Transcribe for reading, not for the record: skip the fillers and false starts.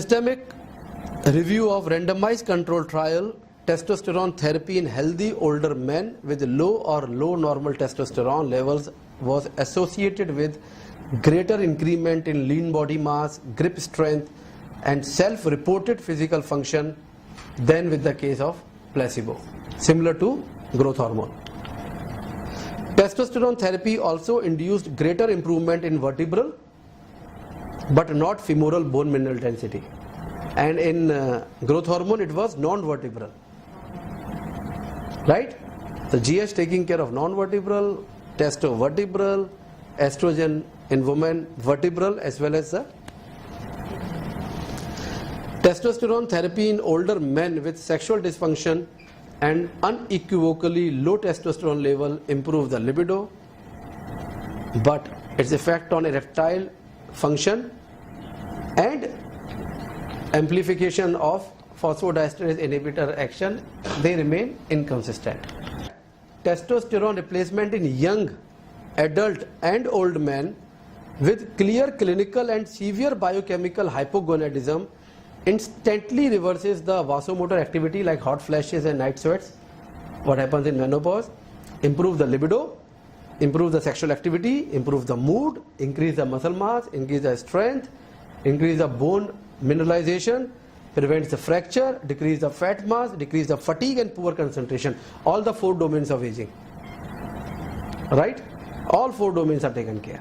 Systemic review of randomized control trial testosterone therapy in healthy older men with low or low normal testosterone levels was associated with greater increment in lean body mass, grip strength and self-reported physical function than with the case of placebo, similar to growth hormone. Testosterone therapy also induced greater improvement in vertebral but not femoral bone mineral density, and in growth hormone it was non-vertebral, right? The GH taking care of non-vertebral, testo vertebral, estrogen in women vertebral, as well as the testosterone therapy in older men with sexual dysfunction and unequivocally low testosterone level improve the libido, but its effect on erectile function and amplification of phosphodiesterase inhibitor action, they remain inconsistent. Testosterone replacement in young, adult and old men with clear clinical and severe biochemical hypogonadism instantly reverses the vasomotor activity like hot flashes and night sweats, what happens in menopause, improve the libido, improve the sexual activity, improve the mood, increase the muscle mass, increase the strength, increase the bone mineralization, prevents the fracture, decrease the fat mass, decrease the fatigue and poor concentration. All the 4 domains of aging, right? All 4 domains are taken care.